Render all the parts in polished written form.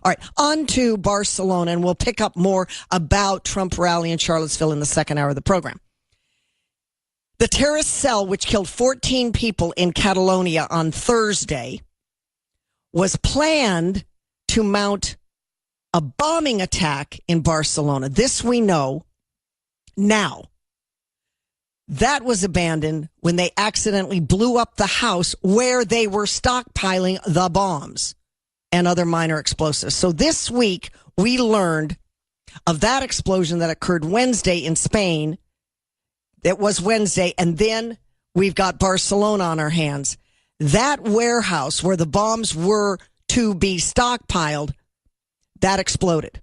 All right, on to Barcelona, and we'll pick up more about Trump rally in Charlottesville in the second hour of the program. The terrorist cell, which killed 14 people in Catalonia on Thursday, was planned to mount a bombing attack in Barcelona. This we know now. That was abandoned when they accidentally blew up the house where they were stockpiling the bombs and other minor explosives. So this week, we learned of that explosion that occurred Wednesday in Spain. It was Wednesday, and then we've got Barcelona on our hands. That warehouse where the bombs were to be stockpiled, that exploded.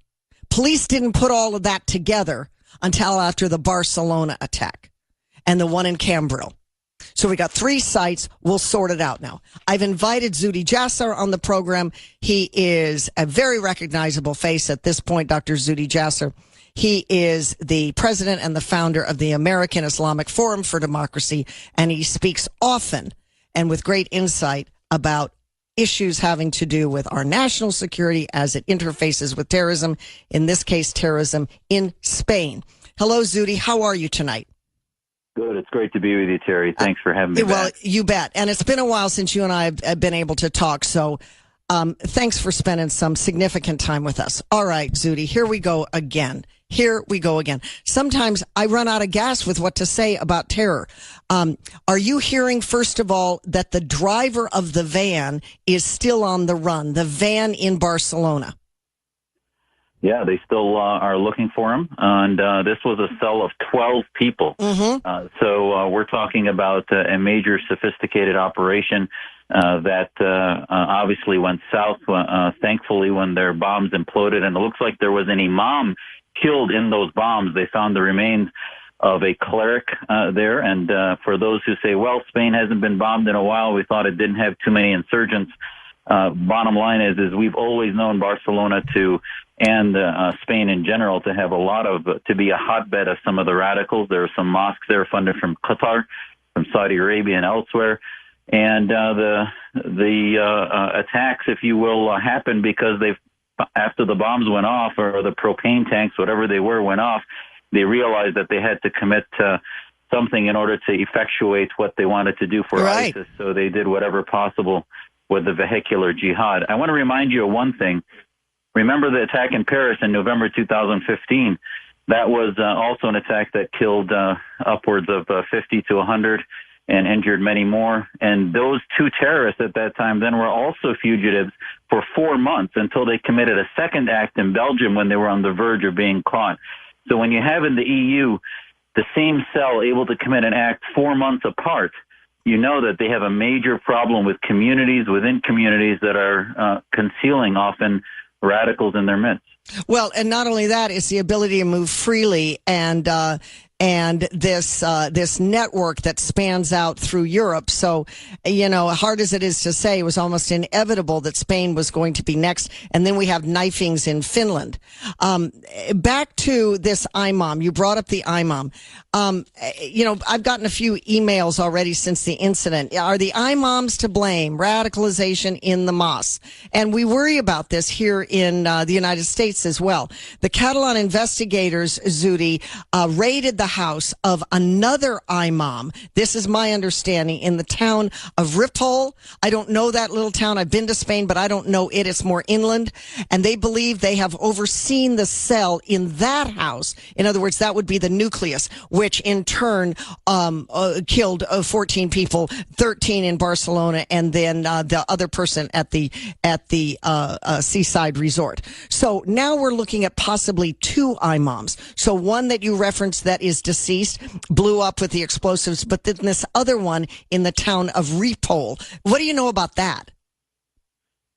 Police didn't put all of that together until after the Barcelona attack and the one in Cambril. So we got 3 sites. We'll sort it out now. I've invited Zuhdi Jasser on the program. He is a very recognizable face at this point, Dr. Zuhdi Jasser. He is the president and the founder of the American Islamic Forum for Democracy, and he speaks often and with great insight about issues having to do with our national security as it interfaces with terrorism, in this case, terrorism in Spain. Hello, Zuhdi. How are you tonight? Good. It's great to be with you, Terry. Thanks for having me back. Well, you bet. And it's been a while since you and I have been able to talk, so thanks for spending some significant time with us. All right, Zuhdi, here we go again. Sometimes I run out of gas with what to say about terror. Are you hearing, first of all, that the driver of the van is still on the run, the van in Barcelona? Yeah, they still are looking for him. And this was a cell of 12 people. Mm-hmm. So we're talking about a major sophisticated operation that obviously went south, thankfully, when their bombs imploded. And it looks like there was an imam killed in those bombs. They found the remains of a cleric there. And for those who say, well, Spain hasn't been bombed in a while, we thought it didn't have too many insurgents. Bottom line is we've always known Barcelona and Spain in general to have to be a hotbed of some of the radicals. There are some mosques there funded from Qatar, from Saudi Arabia and elsewhere. And the attacks, if you will, happened because after the bombs went off, or the propane tanks, whatever they were, went off, they realized that they had to commit something in order to effectuate what they wanted to do for ISIS. So they did whatever possible with the vehicular jihad. I want to remind you of one thing. Remember the attack in Paris in November 2015? That was also an attack that killed upwards of 50 to 100 and injured many more. And those 2 terrorists at that time then were also fugitives for 4 months until they committed a second act in Belgium when they were on the verge of being caught. So when you have in the EU the same cell able to commit an act 4 months apart, you know that they have a major problem with communities within communities that are concealing often radicals in their midst. Well, and not only that, it's the ability to move freely and this network that spans out through Europe. So, hard as it is to say, it was almost inevitable that Spain was going to be next. And then we have knifings in Finland. Back to this imam. You brought up the imam. I've gotten a few emails already since the incident. Are the imams to blame? Radicalization in the mosque. And we worry about this here in the United States as well. The Catalan investigators, Zuhdi, raided the house of another imam. This is my understanding, in the town of Ripoll. I don't know that little town. I've been to Spain, but I don't know it. It's more inland. And they believe they have overseen the cell in that house. In other words, that would be the nucleus, which in turn killed 14 people, 13 in Barcelona, and then the other person at the seaside resort. So now we're looking at possibly 2 imams. So one that you referenced that is deceased, blew up with the explosives, but then this other one in the town of Ripoll. What do you know about that?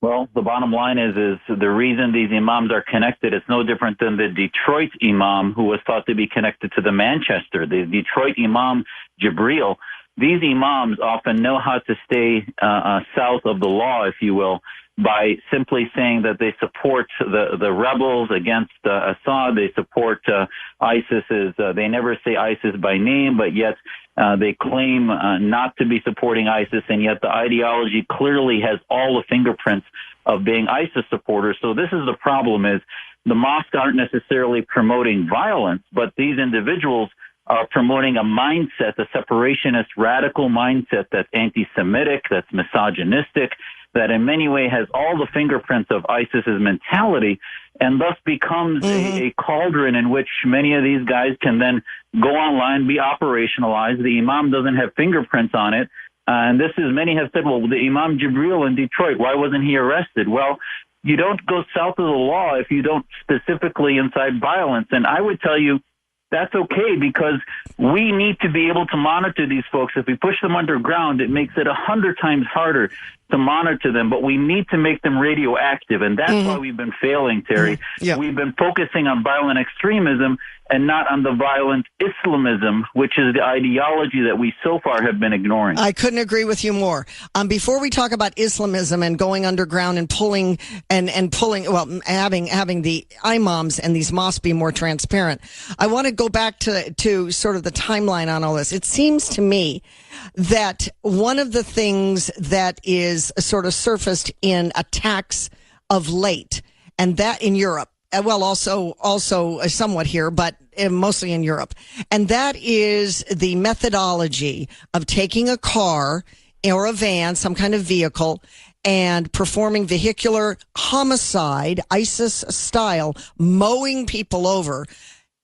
Well, the bottom line is the reason these imams are connected, it's no different than the Detroit imam who was thought to be connected to the Manchester. The Detroit imam, Jibril, these imams often know how to stay south of the law, if you will, by simply saying that they support the rebels against Assad. They support ISIS. They never say ISIS by name, but yet They claim not to be supporting ISIS, and yet the ideology clearly has all the fingerprints of being ISIS supporters. So this is the problem: is the mosques aren't necessarily promoting violence, but these individuals are promoting a mindset, a separationist, radical mindset that's anti-Semitic, that's misogynistic, that in many ways has all the fingerprints of ISIS's mentality, and thus becomes a cauldron in which many of these guys can then go online, be operationalized. The Imam doesn't have fingerprints on it. And this is, many have said, well, the Imam Jibril in Detroit, why wasn't he arrested? Well, you don't go south of the law if you don't specifically incite violence. And I would tell you, that's okay, because we need to be able to monitor these folks. If we push them underground, it makes it 100 times harder to monitor them, but we need to make them radioactive. And that's why we've been failing, Terry. Yeah. We've been focusing on violent extremism and not on the violent Islamism, which is the ideology that we so far have been ignoring. I couldn't agree with you more. Before we talk about Islamism and going underground and pulling, well, having the imams and these mosques be more transparent, I want to go back to sort of the timeline on all this. It seems to me that one of the things that is sort of surfaced in attacks of late, and that in Europe, well, also somewhat here, but mostly in Europe. And that is the methodology of taking a car or a van, some kind of vehicle, and performing vehicular homicide, ISIS style, mowing people over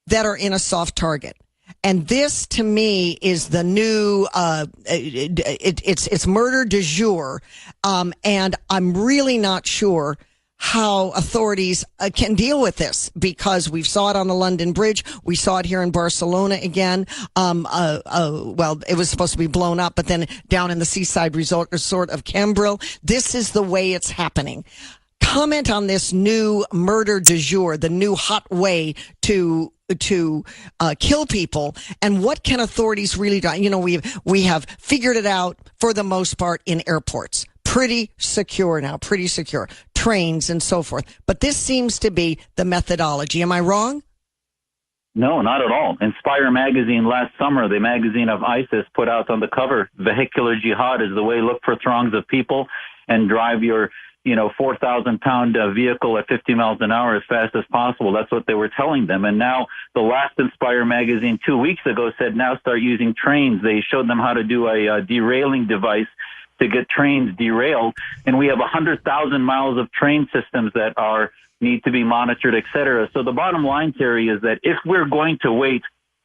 that are in a soft target. And this, to me, is the new, it's murder du jour. And I'm really not sure how authorities can deal with this, because we saw it on the London Bridge. We saw it here in Barcelona again. Well, it was supposed to be blown up, but then down in the seaside resort of Cambril. This is the way it's happening. Comment on this new murder du jour, the new hot way to kill people, and what can authorities really do? You know, we have figured it out for the most part in airports. Pretty secure now, pretty secure. Trains and so forth. But this seems to be the methodology. Am I wrong? No, not at all. Inspire magazine last summer, the magazine of ISIS, put out on the cover, vehicular jihad is the way. Look for throngs of people and drive your 4,000-pound vehicle at 50 miles an hour as fast as possible. That's what they were telling them. And now the last Inspire magazine 2 weeks ago said now start using trains. They showed them how to do a derailing device to get trains derailed. And we have 100,000 miles of train systems that need to be monitored, et cetera. So the bottom line, Terry, is that if we're going to wait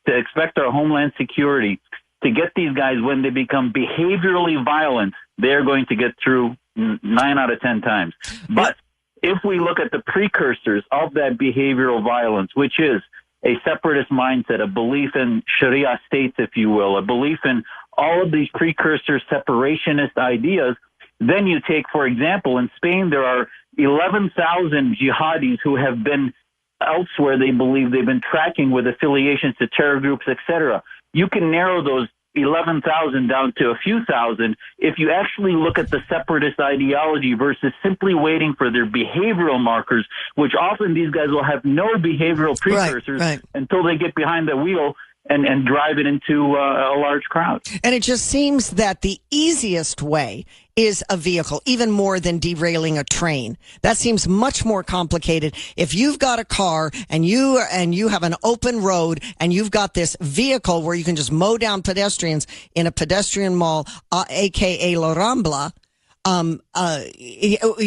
to expect our Homeland Security to get these guys when they become behaviorally violent, they're going to get through 9 out of 10 times. But if we look at the precursors of that behavioral violence, which is a separatist mindset, a belief in Sharia states, if you will, a belief in all of these precursor separationist ideas, then you take, for example, in Spain, there are 11,000 jihadis who have been elsewhere. They believe they've been tracking with affiliations to terror groups, etc. You can narrow those 11,000 down to a few thousand if you actually look at the separatist ideology versus simply waiting for their behavioral markers, which often these guys will have no behavioral precursors until they get behind the wheel and drive it into a large crowd. And it just seems that the easiest way is a vehicle, even more than derailing a train. That seems much more complicated. If you've got a car and you have an open road and you've got this vehicle where you can just mow down pedestrians in a pedestrian mall, aka La Rambla,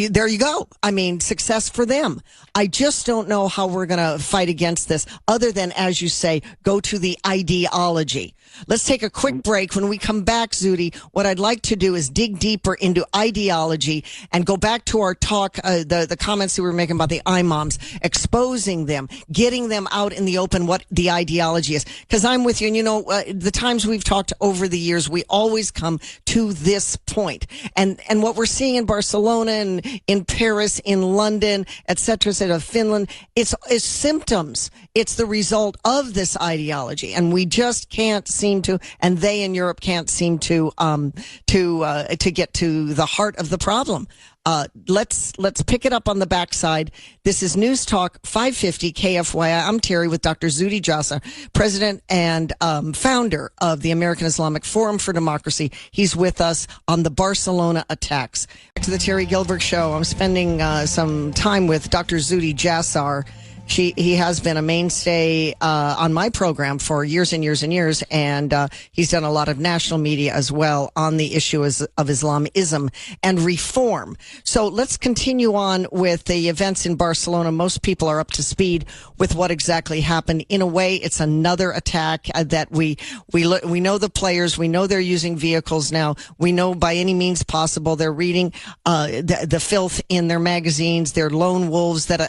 there you go. I mean, success for them. I just don't know how we're going to fight against this other than, as you say, go to the ideology. Let's take a quick break. When we come back, Zuhdi, what I'd like to do is dig deeper into ideology and go back to our talk, the comments that we were making about the imams, exposing them, getting them out in the open, what the ideology is. Because I'm with you, and the times we've talked over the years, we always come to this point. And what we're seeing in Barcelona and in Paris, in London, et cetera, Finland, it's symptoms. It's the result of this ideology, and we just can't seem to, and they in Europe can't seem to get to the heart of the problem. Let's pick it up on the backside. This is News Talk 550 KFYI. I'm Terry with Dr. Zuhdi Jasser, president and founder of the American Islamic Forum for Democracy. He's with us on the Barcelona attacks. Back to the Terry Gilberg Show. I'm spending some time with Dr. Zuhdi Jasser. He has been a mainstay on my program for years and years and years, and he's done a lot of national media as well on the issue of Islamism and reform. So let's continue on with the events in Barcelona. Most people are up to speed with what exactly happened. In a way, it's another attack that we know the players. We know they're using vehicles now. We know by any means possible they're reading the filth in their magazines. They're lone wolves that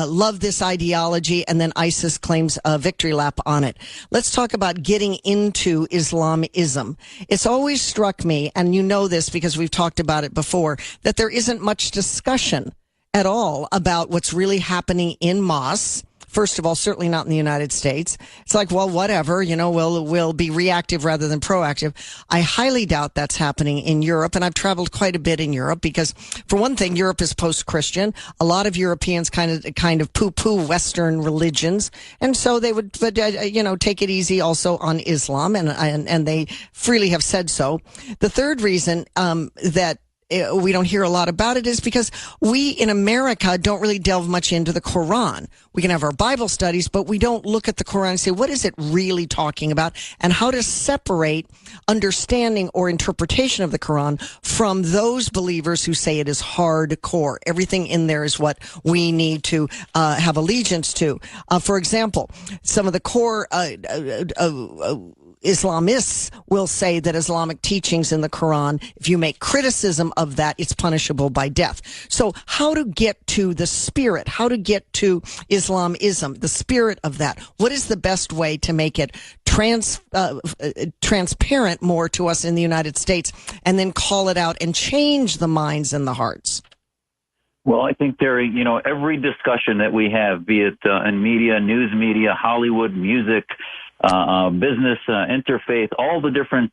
love this ideology, and then ISIS claims a victory lap on it. Let's talk about getting into Islamism. It's always struck me, and you know this because we've talked about it before, that there isn't much discussion at all about what's really happening in mosques. First of all, certainly not in the United States. It's like, well, whatever, we'll be reactive rather than proactive. I highly doubt that's happening in Europe, and I've traveled quite a bit in Europe because, for one thing, Europe is post-Christian. A lot of Europeans kind of poo-poo Western religions, and so they would, take it easy also on Islam, and they freely have said so. The third reason that we don't hear a lot about it is because we in America don't really delve much into the Quran. We can have our Bible studies, but we don't look at the Quran and say, what is it really talking about, and how to separate understanding or interpretation of the Quran from those believers who say it is hardcore. Everything in there is what we need to have allegiance to. For example, some of the core Islamists will say that Islamic teachings in the Quran, if you make criticism of that, it's punishable by death. So how to get to the spirit, how to get to Islamism, the spirit of that? What is the best way to make it transparent more to us in the United States, and then call it out and change the minds and the hearts? Well, I think, Terry, every discussion that we have, be it in media, news media, Hollywood, music, business, interfaith, all the different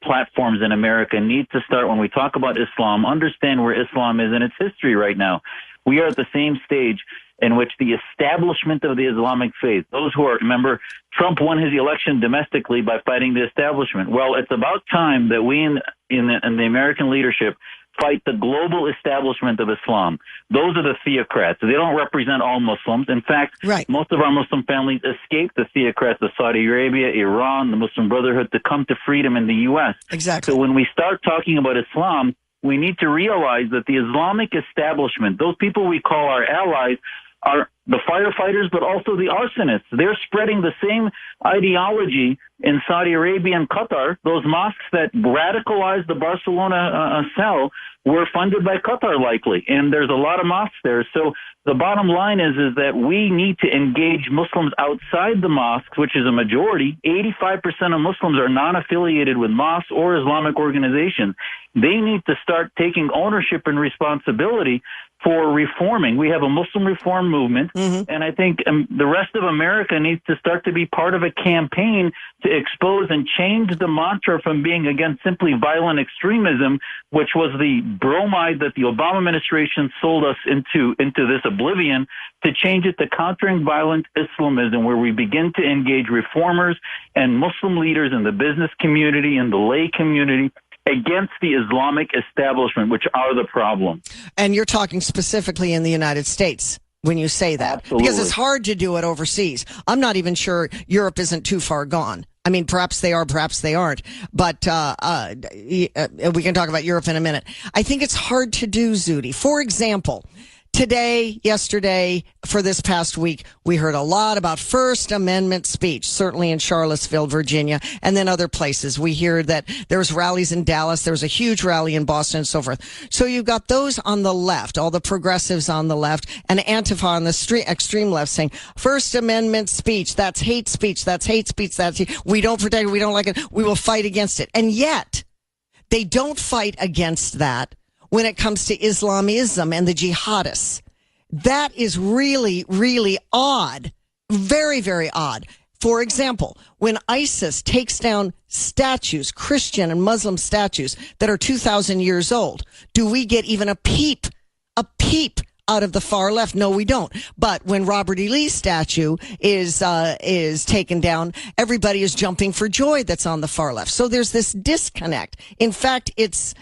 platforms in America need to start, when we talk about Islam, understand where Islam is in its history right now. We are at the same stage in which the establishment of the Islamic faith, remember, Trump won his election domestically by fighting the establishment. Well, it's about time that we in the American leadership fight the global establishment of Islam. Those are the theocrats. They don't represent all Muslims. In fact, Most of our Muslim families escaped the theocrats of Saudi Arabia, Iran, the Muslim Brotherhood to come to freedom in the U.S. Exactly. So when we start talking about Islam, we need to realize that the Islamic establishment, those people we call our allies, are the firefighters, but also the arsonists. They're spreading the same ideology in Saudi Arabia and Qatar. Those mosques that radicalized the Barcelona cell were funded by Qatar, likely, and there's a lot of mosques there. So the bottom line is that we need to engage Muslims outside the mosques, which is a majority. 85% of Muslims are non-affiliated with mosques or Islamic organizations. They need to start taking ownership and responsibility for reforming. We have a Muslim reform movement, and I think the rest of America needs to start to be part of a campaign to expose and change the mantra from being against simply violent extremism, which was the bromide that the Obama administration sold us into this oblivion, to change it to countering violent Islamism, where we begin to engage reformers and Muslim leaders in the business community and the lay community against the Islamic establishment, which are the problem. And you're talking specifically in the United States when you say that. Absolutely. Because it's hard to do it overseas. I'm not even sure Europe isn't too far gone. I mean, perhaps they are, perhaps they aren't. But we can talk about Europe in a minute. I think it's hard to do, Zuhdi. For example, today, yesterday, for this past week, we heard a lot about First Amendment speech, certainly in Charlottesville, Virginia, and then other places. We hear that there was rallies in Dallas, there was a huge rally in Boston, and so forth. So you've got those on the left, all the progressives on the left, and Antifa on the extreme left saying, First Amendment speech, that's hate speech, that's hate speech, we don't protect it, we don't like it, we will fight against it. And yet, they don't fight against that when it comes to Islamism and the jihadists. That is really, really odd. Very, very odd. For example, when ISIS takes down statues, Christian and Muslim statues that are 2,000 years old, do we get even a peep out of the far left? No, we don't. But when Robert E. Lee's statue is taken down, everybody is jumping for joy that's on the far left. So there's this disconnect. In fact, it's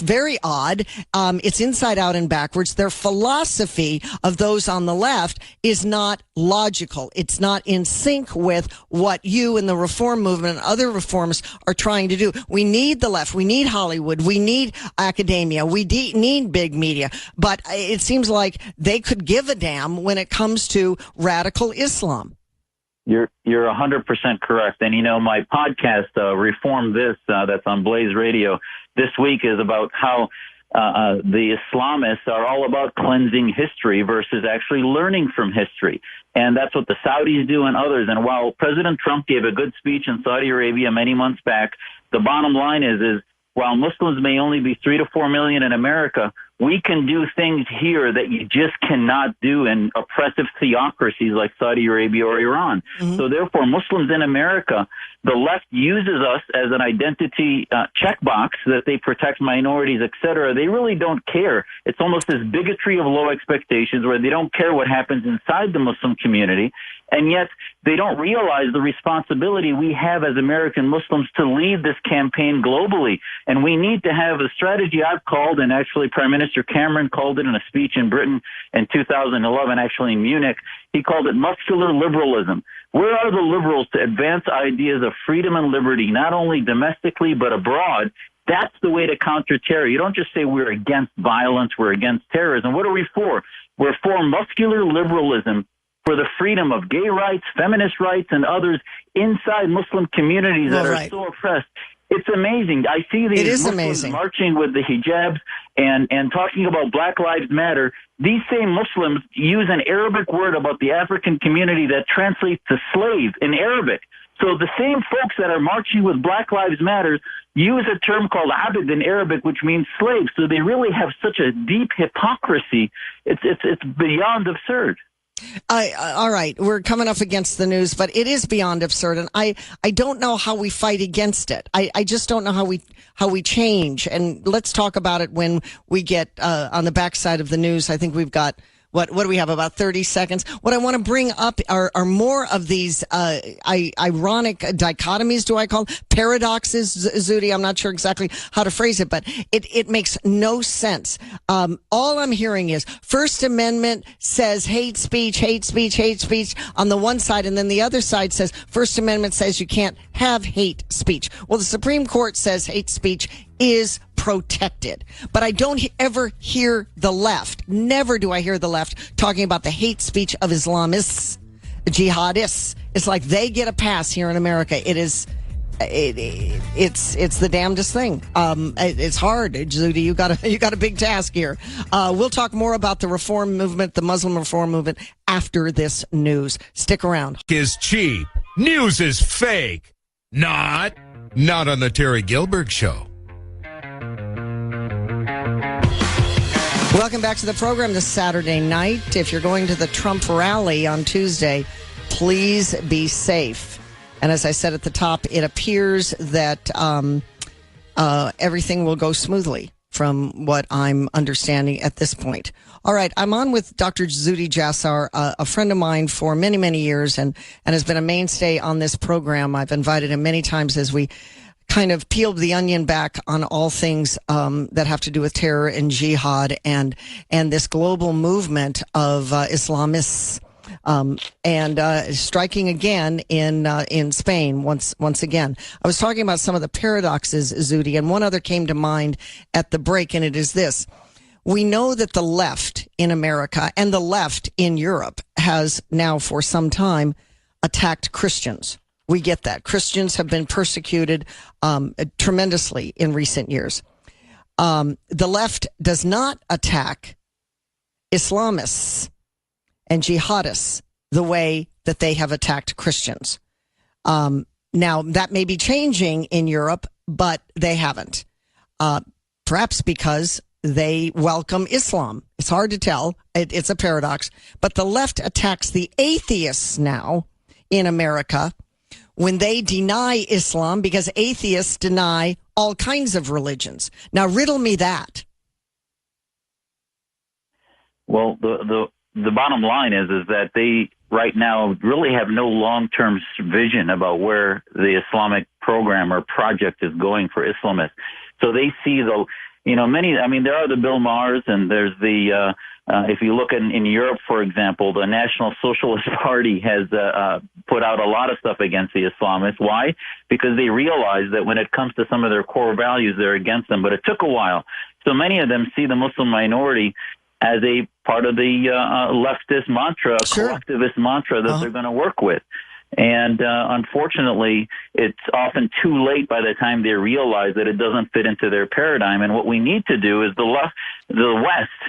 very odd. It's inside out and backwards. Their philosophy of those on the left is not logical. It's not in sync with what you and the reform movement and other reforms are trying to do. We need the left. We need Hollywood. We need academia. We need big media. But it seems like they could give a damn when it comes to radical Islam. You're 100% correct. And, my podcast, Reform This, that's on Blaze Radio, this week is about how the Islamists are all about cleansing history versus actually learning from history. And that's what the Saudis do and others. And while President Trump gave a good speech in Saudi Arabia many months back, the bottom line is while Muslims may only be 3 to 4 million in America, we can do things here that you just cannot do in oppressive theocracies like Saudi Arabia or Iran. Mm-hmm. So therefore, Muslims in America, the left uses us as an identity checkbox that they protect minorities, etc. They really don't care. It's almost this bigotry of low expectations where they don't care what happens inside the Muslim community. And yet they don't realize the responsibility we have as American Muslims to lead this campaign globally. And we need to have a strategy I've called, and actually Prime Minister Cameron called it in a speech in Britain in 2011, actually in Munich. He called it muscular liberalism. Where are the liberals to advance ideas of freedom and liberty, not only domestically but abroad? That's the way to counter terror. You don't just say we're against violence, we're against terrorism. What are we for? We're for muscular liberalism, for the freedom of gay rights, feminist rights, and others inside Muslim communities that are so oppressed. It's amazing. I see these Muslims marching with the hijabs and talking about Black Lives Matter. These same Muslims use an Arabic word about the African community that translates to slave in Arabic. So the same folks that are marching with Black Lives Matter use a term called abid in Arabic, which means slave. So they really have such a deep hypocrisy. It's beyond absurd. All right, we're coming up against the news, but it is beyond absurd, and I don't know how we fight against it. I just don't know how we change. And let's talk about it when we get on the backside of the news. I think we've got what do we have, about 30 seconds? What I want to bring up are more of these ironic dichotomies, do I call them? Paradoxes, Zuhdi. I'm not sure exactly how to phrase it, but it makes no sense. All I'm hearing is First Amendment says hate speech on the one side, and then the other side says First Amendment says you can't have hate speech. Well, the Supreme Court says hate speech is protected. But I don't ever hear the left, never do I hear the left talking about the hate speech of Islamists, jihadists. It's like they get a pass here in America. It's the damnedest thing. It's hard, Zuhdi. You got a big task here. We'll talk more about the reform movement, the Muslim reform movement, after this news. Stick around. Is cheap. News is fake. Not on the Terry Gilberg Show. Welcome back to the program this Saturday night. If you're going to the Trump rally on Tuesday, please be safe. And as I said at the top, it appears that everything will go smoothly from what I'm understanding at this point. All right, I'm on with Dr. Zuhdi Jasser, a friend of mine for many, many years and has been a mainstay on this program. I've invited him many times as we kind of peeled the onion back on all things that have to do with terror and jihad and this global movement of Islamists and striking again in Spain once again. I was talking about some of the paradoxes, Zuhdi, and one other came to mind at the break, and it is this. We know that the left in America and the left in Europe has now for some time attacked Christians. We get that. Christians have been persecuted tremendously in recent years. The left does not attack Islamists and jihadists the way that they have attacked Christians. Now, that may be changing in Europe, but they haven't. Perhaps because they welcome Islam. It's hard to tell. It's a paradox. But the left attacks the atheists now in America when they deny Islam, because atheists deny all kinds of religions. Now, riddle me that. Well, the bottom line is that they right now really have no long-term vision about where the Islamic program or project is going for Islamists. So they see there are the Bill Maher's, and there's the, if you look in Europe, for example, the National Socialist Party has put out a lot of stuff against the Islamists. Why? Because they realize that when it comes to some of their core values, they're against them. But it took a while. So many of them see the Muslim minority as a part of the leftist mantra, collectivist mantra that they're going to work with. And unfortunately, it's often too late by the time they realize that it doesn't fit into their paradigm. And what we need to do is the West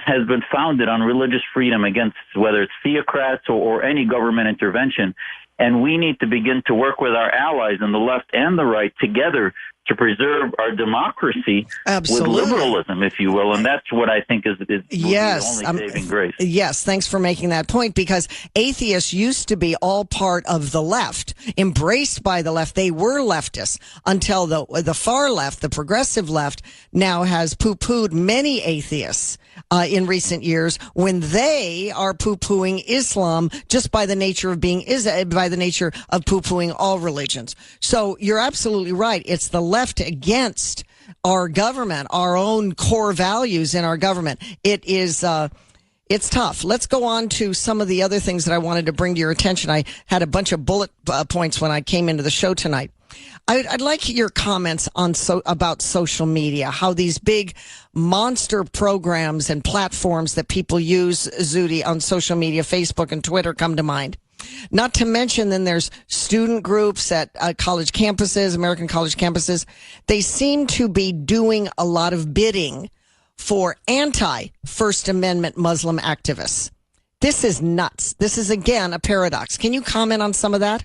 has been founded on religious freedom against whether it's theocrats or any government intervention. And we need to begin to work with our allies in the left and the right together to preserve our democracy with liberalism, if you will. And that's what I think is the only saving grace. Yes, thanks for making that point, because atheists used to be all part of the left, embraced by the left. They were leftists until the far left, the progressive left, now has poo-pooed many atheists in recent years when they are poo-pooing Islam just by the nature of poo-pooing all religions. So you're absolutely right. It's the left against our government, our own core values in our government. It's tough. Let's go on to some of the other things that I wanted to bring to your attention. I had a bunch of bullet points when I came into the show tonight. I'd like your comments on about social media, how these big monster programs and platforms that people use, Zuhdi, on social media, Facebook and Twitter come to mind. Not to mention, then there's student groups at college campuses, American college campuses. They seem to be doing a lot of bidding for anti-First Amendment Muslim activists. This is nuts. This is, again, a paradox. Can you comment on some of that?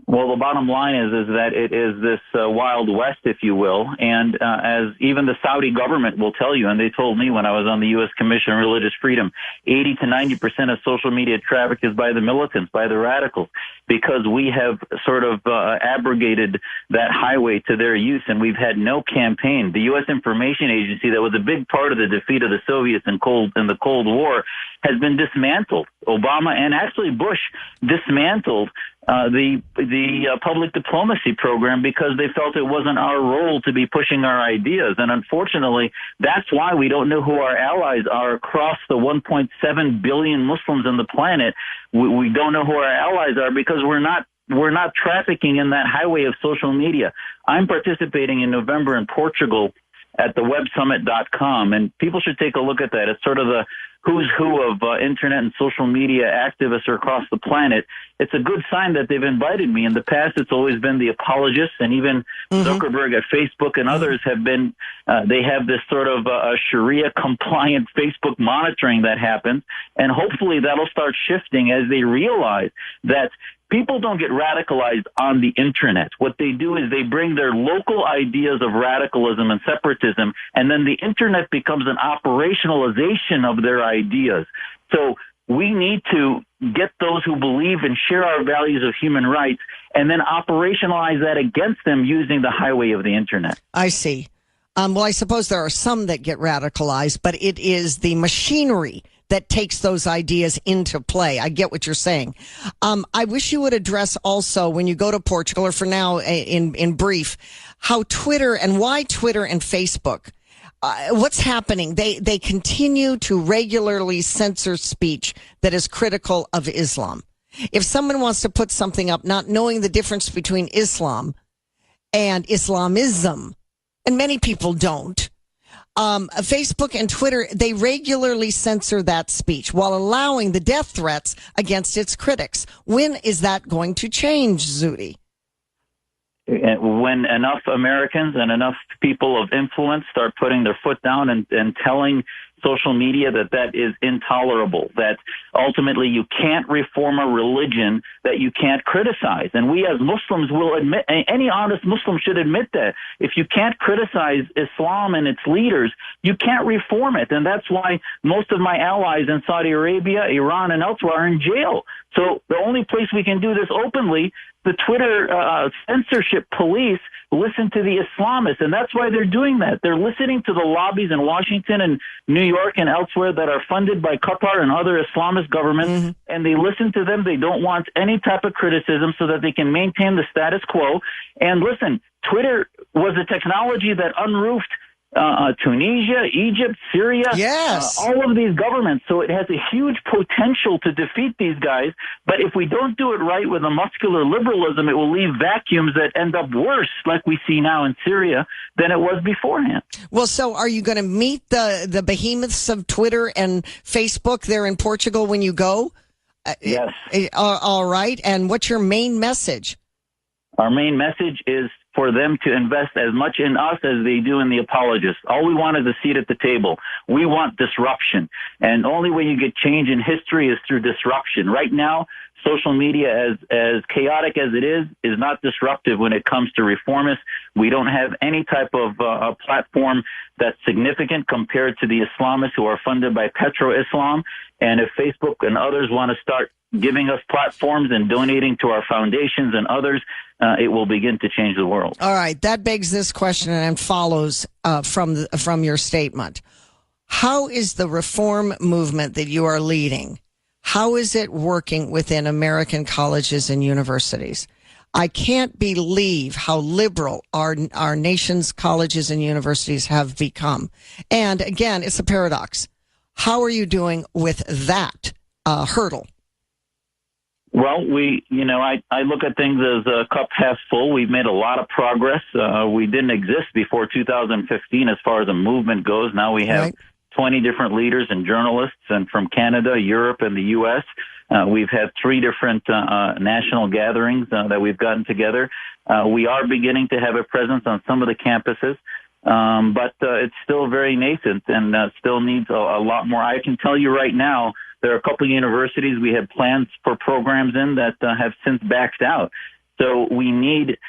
Well, the bottom line is that it is this Wild West, if you will, and as even the Saudi government will tell you, and they told me when I was on the U.S. Commission on Religious Freedom, 80 to 90% of social media traffic is by the militants, by the radicals, because we have sort of abrogated that highway to their use, and we've had no campaign. The U.S. Information Agency, that was a big part of the defeat of the Soviets in the Cold War, has been dismantled. Obama and actually Bush dismantled the public diplomacy program because they felt it wasn't our role to be pushing our ideas. And unfortunately, that's why we don't know who our allies are across the 1.7 billion Muslims on the planet. We don't know who our allies are because we're not trafficking in that highway of social media. I'm participating in November in Portugal at the websummit.com, and people should take a look at that. It's sort of the who's who of internet and social media activists across the planet. It's a good sign that they've invited me. In the past, it's always been the apologists, and even Zuckerberg at Facebook and others have been, they have this sort of Sharia-compliant Facebook monitoring that happens, and hopefully that'll start shifting as they realize that people don't get radicalized on the internet. What they do is they bring their local ideas of radicalism and separatism, and then the internet becomes an operationalization of their ideas. So we need to get those who believe and share our values of human rights and then operationalize that against them using the highway of the internet. I see. Well, I suppose there are some that get radicalized, but it is the machinery that takes those ideas into play. I get what you're saying. I wish you would address also, when you go to Portugal, or for now in brief, how Twitter and why Twitter and Facebook, what's happening? They continue to regularly censor speech that is critical of Islam. If someone wants to put something up, not knowing the difference between Islam and Islamism, and many people don't, Facebook and Twitter, they regularly censor that speech while allowing the death threats against its critics. When is that going to change, Zuhdi? when enough Americans and enough people of influence start putting their foot down and telling social media that is intolerable, that ultimately you can't reform a religion that you can't criticize. And we as Muslims will admit, any honest Muslim should admit that. If you can't criticize Islam and its leaders, you can't reform it. And that's why most of my allies in Saudi Arabia, Iran, and elsewhere are in jail. So the only place we can do this openly, the Twitter censorship police listen to the Islamists, and that's why they're doing that. They're listening to the lobbies in Washington and New York and elsewhere that are funded by Qatar and other Islamist governments, and they listen to them. They don't want any type of criticism so that they can maintain the status quo. And listen, Twitter was a technology that unroofed Tunisia, Egypt, Syria, all of these governments. So it has a huge potential to defeat these guys. But if we don't do it right with a muscular liberalism, it will leave vacuums that end up worse, like we see now in Syria, than it was beforehand. Well, so are you going to meet the behemoths of Twitter and Facebook there in Portugal when you go? Yes. All right. And what's your main message? Our main message is for them to invest as much in us as they do in the apologists. All we want is a seat at the table. We want disruption. And the only way you get change in history is through disruption. Right now, social media, as chaotic as it is not disruptive when it comes to reformists. We don't have any type of platform that's significant compared to the Islamists who are funded by petro-Islam. And if Facebook and others want to start giving us platforms and donating to our foundations and others, it will begin to change the world. All right. That begs this question and follows from your statement. How is the reform movement that you are leading, how is it working within American colleges and universities? I can't believe how liberal our nation's colleges and universities have become. And again, it's a paradox. How are you doing with that hurdle? Well, I look at things as a cup half full. We've made a lot of progress. We didn't exist before 2015 as far as a movement goes. Now we have 20 different leaders and journalists, and from Canada, Europe, and the U.S. We've had 3 different national gatherings that we've gotten together. We are beginning to have a presence on some of the campuses, but it's still very nascent and still needs a lot more. I can tell you right now, there are a couple of universities we had plans for programs in that have since backed out. So it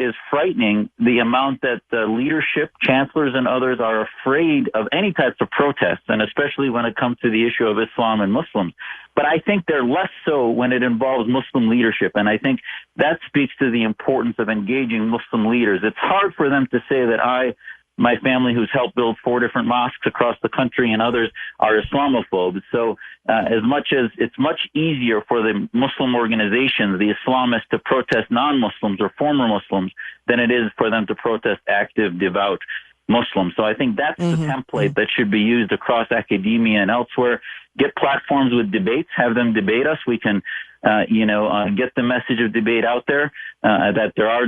is frightening the amount that leadership, chancellors, and others are afraid of any types of protests, and especially when it comes to the issue of Islam and Muslims. But I think they're less so when it involves Muslim leadership, and I think that speaks to the importance of engaging Muslim leaders. It's hard for them to say that my family, who's helped build 4 different mosques across the country, and others are Islamophobes. So as much as it's much easier for the Muslim organizations, the Islamists, to protest non-Muslims or former Muslims than it is for them to protest active, devout Muslims. So I think that's the template that should be used across academia and elsewhere. Get platforms with debates, have them debate us. We can, get the message of debate out there, that there are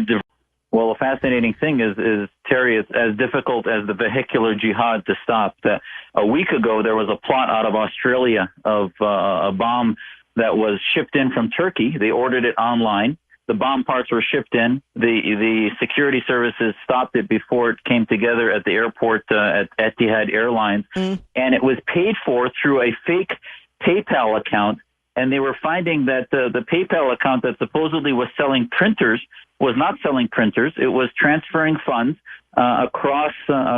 Well, the fascinating thing is, Terry, it's as difficult as the vehicular jihad to stop. A week ago, there was a plot out of Australia of a bomb that was shipped in from Turkey. They ordered it online. The bomb parts were shipped in. The security services stopped it before it came together at the airport at Etihad Airlines. And it was paid for through a fake PayPal account. And they were finding that the PayPal account that supposedly was selling printers was not selling printers. It was transferring funds across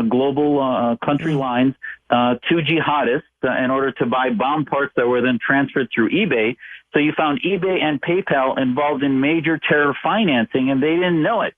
global country lines to jihadists in order to buy bomb parts that were then transferred through eBay. So you found eBay and PayPal involved in major terror financing, and they didn't know it.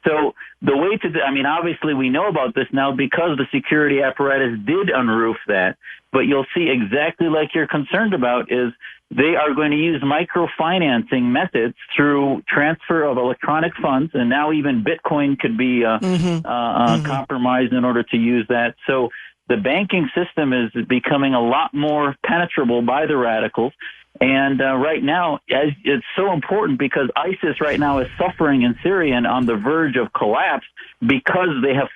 So the way obviously we know about this now because the security apparatus did unroof that, but you'll see exactly like you're concerned about is they are going to use microfinancing methods through transfer of electronic funds, and now even Bitcoin could be compromised in order to use that. So the banking system is becoming a lot more penetrable by the radicals. And right now, it's so important because ISIS right now is suffering in Syria and on the verge of collapse because they have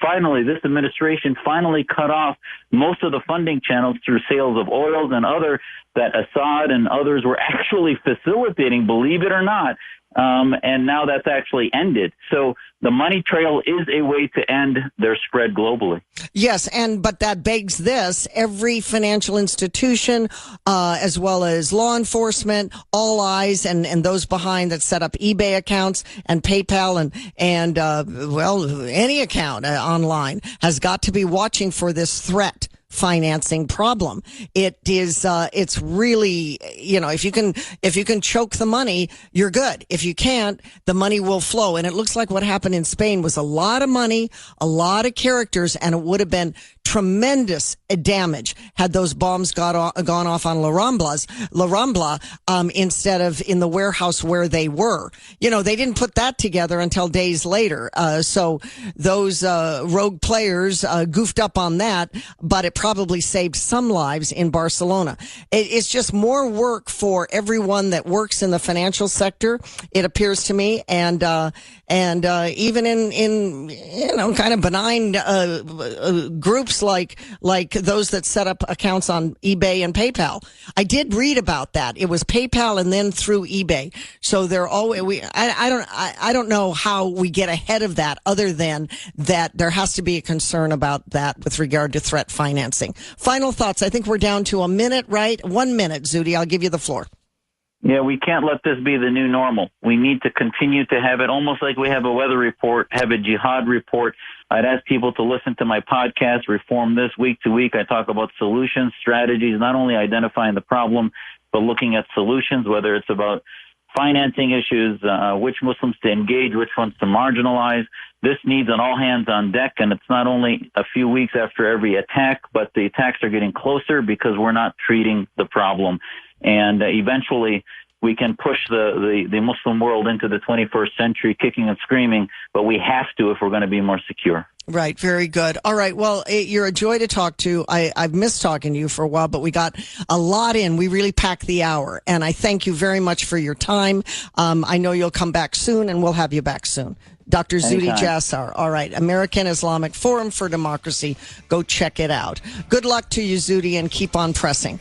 this administration finally cut off most of the funding channels through sales of oils and other that Assad and others were actually facilitating, believe it or not. and now that's actually ended. So the money trail is a way to end their spread globally. Yes, but that begs this: every financial institution, as well as law enforcement, all eyes, and those behind that set up eBay accounts and PayPal and any account online has got to be watching for this threat financing problem. It is, it's really, if you can choke the money, you're good. If you can't, the money will flow. And it looks like what happened in Spain was a lot of money, a lot of characters, and it would have been tremendous damage had those bombs gone off on La Rambla, instead of in the warehouse where they were. They didn't put that together until days later. So those, rogue players, goofed up on that, but it probably saved some lives in Barcelona. It's just more work for everyone that works in the financial sector, it appears to me. And even in kind of benign, groups like those that set up accounts on eBay and PayPal. I did read about that. It was PayPal and then through eBay. So they're always, I don't know how we get ahead of that other than that there has to be a concern about that with regard to threat financing. Final thoughts. I think we're down to a minute, right? 1 minute, Zuhdi. I'll give you the floor. Yeah, we can't let this be the new normal. We need to continue to have it almost like we have a weather report, have a jihad report. I'd ask people to listen to my podcast, Reform This, week to week. I talk about solutions, strategies, not only identifying the problem, but looking at solutions, whether it's about financing issues, which Muslims to engage, which ones to marginalize. This needs an all hands on deck, and it's not only a few weeks after every attack, but the attacks are getting closer because we're not treating the problem. And eventually we can push the Muslim world into the 21st century kicking and screaming, but we have to if we're going to be more secure. Right. Very good. All right. Well, you're a joy to talk to. I've missed talking to you for a while, but we got a lot in. We really packed the hour, and I thank you very much for your time. I know you'll come back soon, and we'll have you back soon. Dr. Zuhdi Jasser. All right. American Islamic Forum for Democracy. Go check it out. Good luck to you, Zuhdi, and keep on pressing.